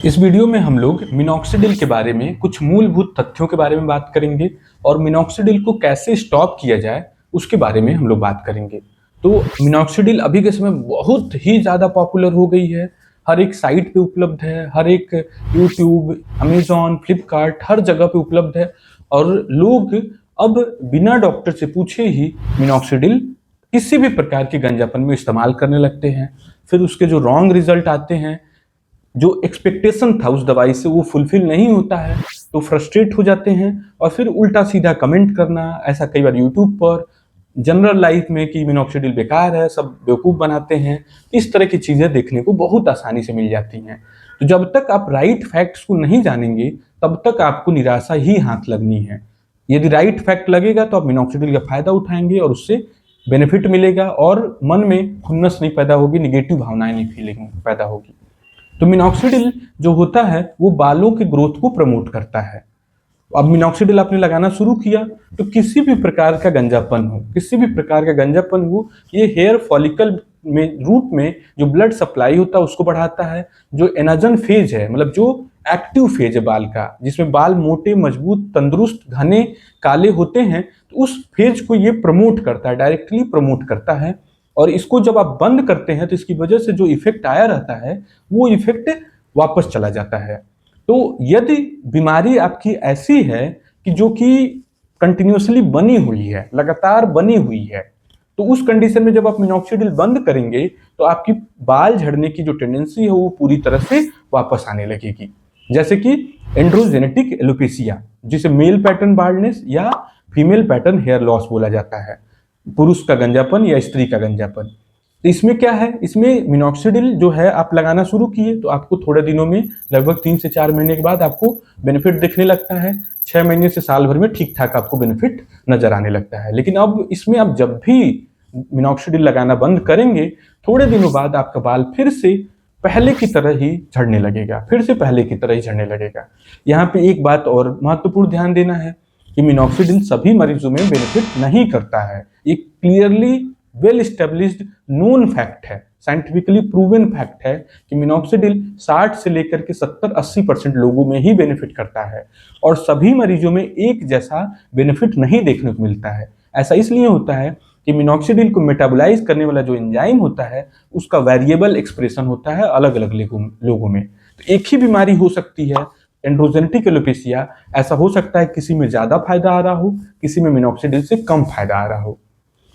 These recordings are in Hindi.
इस वीडियो में हम लोग मिनॉक्सिडिल के बारे में कुछ मूलभूत तथ्यों के बारे में बात करेंगे और मिनॉक्सिडिल को कैसे स्टॉप किया जाए उसके बारे में हम लोग बात करेंगे। तो मिनॉक्सिडिल अभी के समय बहुत ही ज़्यादा पॉपुलर हो गई है, हर एक साइट पे उपलब्ध है, हर एक यूट्यूब, अमेजॉन, फ्लिपकार्ट हर जगह पे उपलब्ध है और लोग अब बिना डॉक्टर से पूछे ही मिनॉक्सिडिल किसी भी प्रकार के गंजापन में इस्तेमाल करने लगते हैं। फिर उसके जो रॉन्ग रिजल्ट आते हैं, जो एक्सपेक्टेशन था उस दवाई से वो फुलफिल नहीं होता है तो फ्रस्ट्रेट हो जाते हैं और फिर उल्टा सीधा कमेंट करना, ऐसा कई बार यूट्यूब पर, जनरल लाइफ में कि मिनॉक्सिडिल बेकार है, सब बेवकूफ़ बनाते हैं। इस तरह की चीज़ें देखने को बहुत आसानी से मिल जाती हैं। तो जब तक आप राइट फैक्ट्स को नहीं जानेंगे तब तक आपको निराशा ही हाथ लगनी है। यदि राइट फैक्ट लगेगा तो आप मिनॉक्सिडिल का फ़ायदा उठाएंगे और उससे बेनिफिट मिलेगा और मन में खुन्नस नहीं पैदा होगी, निगेटिव भावनाएं नहीं फीलिंग पैदा होगी। तो मिनॉक्सिडिल जो होता है वो बालों के ग्रोथ को प्रमोट करता है। अब मिनॉक्सिडिल आपने लगाना शुरू किया तो किसी भी प्रकार का गंजापन हो, किसी भी प्रकार का गंजापन हो, ये हेयर फॉलिकल में रूट में जो ब्लड सप्लाई होता है उसको बढ़ाता है। जो एनाजन फेज है, मतलब जो एक्टिव फेज है बाल का, जिसमें बाल मोटे, मजबूत, तंदुरुस्त, घने, काले होते हैं, तो उस फेज को ये प्रमोट करता है, डायरेक्टली प्रमोट करता है। और इसको जब आप बंद करते हैं तो इसकी वजह से जो इफेक्ट आया रहता है वो इफेक्ट वापस चला जाता है। तो यदि बीमारी आपकी ऐसी है कि जो कि कंटिन्यूसली बनी हुई है, लगातार बनी हुई है, तो उस कंडीशन में जब आप मिनॉक्सिडिल बंद करेंगे तो आपकी बाल झड़ने की जो टेंडेंसी है वो पूरी तरह से वापस आने लगेगी। जैसे कि एंड्रोजेनेटिक एलोपेशिया, जिसे मेल पैटर्न बाल्डनेस या फीमेल पैटर्न हेयर लॉस बोला जाता है, पुरुष का गंजापन या स्त्री का गंजापन। तो इसमें क्या है, इसमें मिनॉक्सिडिल जो है आप लगाना शुरू किए तो आपको थोड़े दिनों में, लगभग 3 से 4 महीने के बाद आपको बेनिफिट दिखने लगता है। 6 महीने से साल भर में ठीक ठाक आपको बेनिफिट नजर आने लगता है। लेकिन अब इसमें आप जब भी मिनॉक्सिडिल लगाना बंद करेंगे, थोड़े दिनों बाद आपका बाल फिर से पहले की तरह ही झड़ने लगेगा, फिर से पहले की तरह ही झड़ने लगेगा। यहाँ पे एक बात और महत्वपूर्ण ध्यान देना है कि मिनॉक्सिडिल सभी मरीजों में बेनिफिट नहीं करता है। ये clearly well established known fact है, साइंटिफिकली प्रूवन फैक्ट है कि मिनॉक्सिडिल 60 से लेकर के 70-80% लोगों में ही बेनिफिट करता है और सभी मरीजों में एक जैसा बेनिफिट नहीं देखने को मिलता है। ऐसा इसलिए होता है कि मिनॉक्सिडिल को मेटाबोलाइज करने वाला जो एंजाइम होता है उसका वेरिएबल एक्सप्रेशन होता है अलग अलग लोगों में। तो एक ही बीमारी हो सकती है, एंड्रोजेनेटिक एलोपेशिया, ऐसा हो सकता है किसी में ज़्यादा फायदा आ रहा हो, किसी में मिनॉक्सिडिल से कम फायदा आ रहा हो।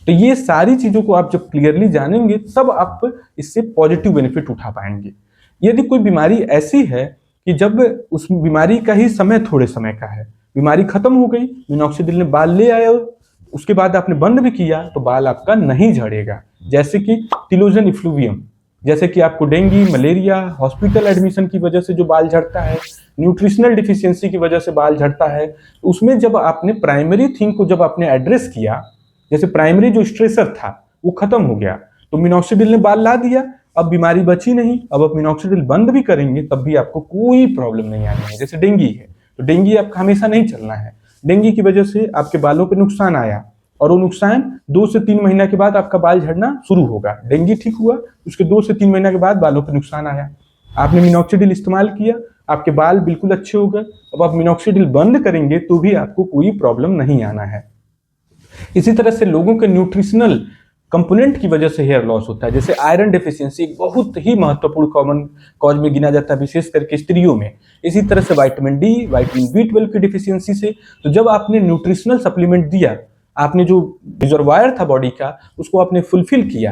तो ये सारी चीज़ों को आप जब क्लियरली जानेंगे तब आप इससे पॉजिटिव बेनिफिट उठा पाएंगे। यदि कोई बीमारी ऐसी है कि जब उस बीमारी का ही समय थोड़े समय का है, बीमारी खत्म हो गई, मिनॉक्सिडिल ने बाल ले आया, उसके बाद आपने बंद भी किया तो बाल आपका नहीं झड़ेगा। जैसे कि टिलोजन इफ्लूवियम, जैसे कि आपको डेंगू, मलेरिया, हॉस्पिटल एडमिशन की वजह से जो बाल झड़ता है, न्यूट्रिशनल डिफिशियंसी की वजह से बाल झड़ता है, तो उसमें जब आपने प्राइमरी थिंग को जब आपने एड्रेस किया, जैसे प्राइमरी जो स्ट्रेसर था वो खत्म हो गया, तो मिनॉक्सिडिल ने बाल ला दिया, अब बीमारी बची नहीं। अब आप मिनॉक्सिडिल बंद भी करेंगे तब भी आपको कोई प्रॉब्लम नहीं आनी है। जैसे डेंगू है तो डेंगू आपका हमेशा नहीं चलना है, डेंगू की वजह से आपके बालों पे नुकसान आया और वो नुकसान 2 से 3 महीना के बाद आपका बाल झड़ना शुरू होगा। डेंगू ठीक हुआ, उसके 2 से 3 महीना के बाद बालों पे नुकसान आया, आपने मिनॉक्सिडिल इस्तेमाल किया, आपके बाल बिल्कुल अच्छे हो गए। अब आप मिनॉक्सिडिल बंद करेंगे तो भी आपको कोई प्रॉब्लम नहीं आना है। इसी तरह से लोगों के न्यूट्रिशनल कंपोनेंट की वजह से हेयर लॉस होता है, जैसे आयरन डेफिशिएंसी एक बहुत ही महत्वपूर्ण कॉमन कॉज में गिना जाता है, विशेष करके स्त्रियों में। इसी तरह से विटामिन डी, विटामिन B12 की डिफिशियंसी से। तो जब आपने न्यूट्रिशनल सप्लीमेंट दिया, आपने जो रिजर्वायर था बॉडी का उसको आपने फुलफिल किया,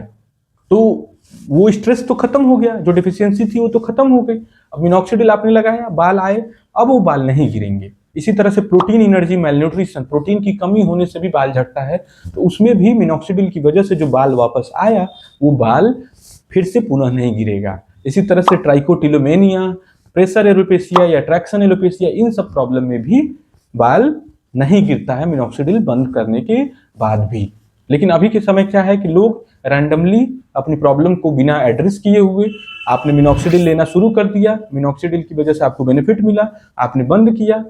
तो वो स्ट्रेस तो खत्म हो गया, जो डिफिशियंसी थी वो तो खत्म हो गई। अब मिनॉक्सिडिल आपने लगाया, बाल आए, अब वो बाल नहीं गिरेंगे। इसी तरह से प्रोटीन एनर्जी मैलन्यूट्रिशन, प्रोटीन की कमी होने से भी बाल झड़ता है, तो उसमें भी मिनॉक्सिडिल की वजह से जो बाल वापस आया वो बाल फिर से पुनः नहीं गिरेगा। इसी तरह से ट्राइकोटिलोमेनिया, प्रेशर एलोपेशिया या ट्रैक्शन एलोपेशिया, इन सब प्रॉब्लम में भी बाल नहीं गिरता है मिनॉक्सिडिल बंद करने के बाद भी। लेकिन अभी के समय क्या है कि लोग रैंडमली अपनी प्रॉब्लम को बिना एड्रेस किए हुए, आपने मिनॉक्सिडिल लेना शुरू कर दिया, मिनॉक्सिडिल की वजह से आपको बेनिफिट मिला, आपने बंद किया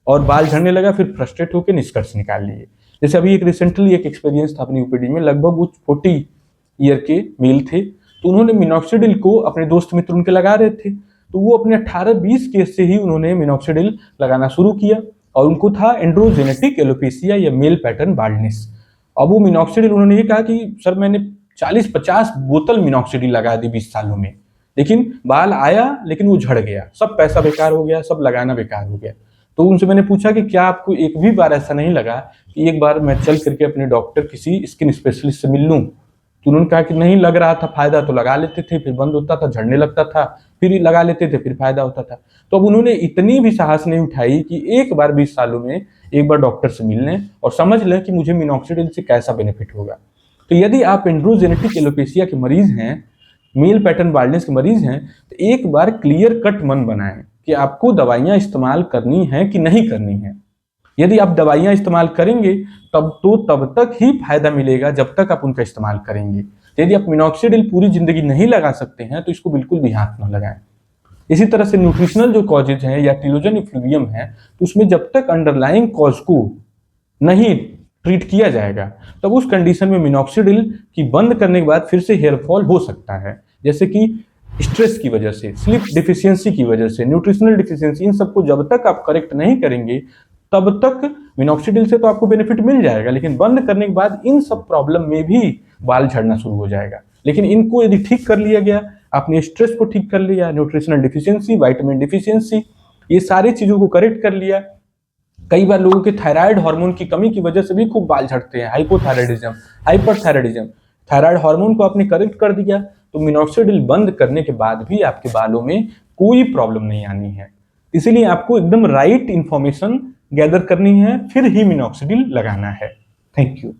और बाल झड़ने लगा, फिर फ्रस्ट्रेट होकर निष्कर्ष निकाल लिए। जैसे अभी एक रिसेंटली एक एक्सपीरियंस था अपनी यूपीडी में, लगभग वो 40 ईयर के मेल थे, तो उन्होंने मिनॉक्सिडिल को अपने दोस्त मित्र उनके लगा रहे थे, तो वो अपने 18-20 की एज से ही उन्होंने मिनॉक्सिडिल लगाना शुरू किया और उनको था एंड्रोजेनेटिक एलोपेशिया या मेल पैटर्न बाल्डनेस। अब वो मिनॉक्सिडिल उन्होंने ये कहा कि सर मैंने 40-50 बोतल मिनॉक्सिडिल लगा दी 20 सालों में, लेकिन बाल आया लेकिन वो झड़ गया, सब पैसा बेकार हो गया, सब लगाना बेकार हो गया। तो उनसे मैंने पूछा कि क्या आपको एक भी बार ऐसा नहीं लगा कि एक बार मैं चल करके अपने डॉक्टर किसी स्किन स्पेशलिस्ट से मिल लूं? तो उन्होंने कहा कि नहीं, लग रहा था फायदा तो लगा लेते थे, फिर बंद होता था, झड़ने लगता था, फिर लगा लेते थे, फिर फायदा होता था। तो अब उन्होंने इतनी भी साहस नहीं उठाई कि एक बार 20 सालों में एक बार डॉक्टर से मिल लें और समझ लें कि मुझे मिनॉक्सिडिल से कैसा बेनिफिट होगा। तो यदि आप एंड्रोजेनेटिक एलोपेशिया के मरीज हैं, मेल पैटर्न बाल्डनेस के मरीज हैं, तो एक बार क्लियर कट मन बनाएं कि आपको दवाइयां इस्तेमाल करनी है कि नहीं करनी है। यदि आप दवाइयां इस्तेमाल करेंगे तब तक ही फायदा मिलेगा जब तक आप उनका इस्तेमाल करेंगे। यदि आप मिनॉक्सिडिल पूरी जिंदगी नहीं लगा सकते हैं तो इसको बिल्कुल भी हाथ न लगाएं। इसी तरह से न्यूट्रिशनल जो कॉजेज हैं या टिलोजन इफ्लूवियम है, तो उसमें जब तक अंडरलाइंग कॉज को नहीं ट्रीट किया जाएगा तब उस कंडीशन में मिनॉक्सिडिल की बंद करने के बाद फिर से हेयर फॉल हो सकता है, जैसे कि स्ट्रेस की वजह से, स्लीप डिफिशियंसी की वजह से, न्यूट्रिशनल डिफिशियंसी। इन सबको जब तक आप करेक्ट नहीं करेंगे तब तक मिनॉक्सिडिल से तो आपको बेनिफिट मिल जाएगा, लेकिन बंद करने के बाद इन सब प्रॉब्लम में भी बाल झड़ना शुरू हो जाएगा। लेकिन इनको यदि ठीक कर लिया गया, आपने स्ट्रेस को ठीक कर लिया, न्यूट्रिशनल डिफिशियंसी, विटामिन डिफिशियंसी, ये सारी चीजों को करेक्ट कर लिया। कई बार लोगों के थायराइड हार्मोन की कमी की वजह से भी खूब बाल झड़ते हैं, हाइपोथायराइडिज्म, हाइपरथायराइडिज्म। थायराइड हार्मोन को आपने करेक्ट कर दिया तो मिनॉक्सिडिल बंद करने के बाद भी आपके बालों में कोई प्रॉब्लम नहीं आनी है। इसीलिए आपको एकदम राइट इंफॉर्मेशन गैदर करनी है, फिर ही मिनॉक्सिडिल लगाना है। Thank you.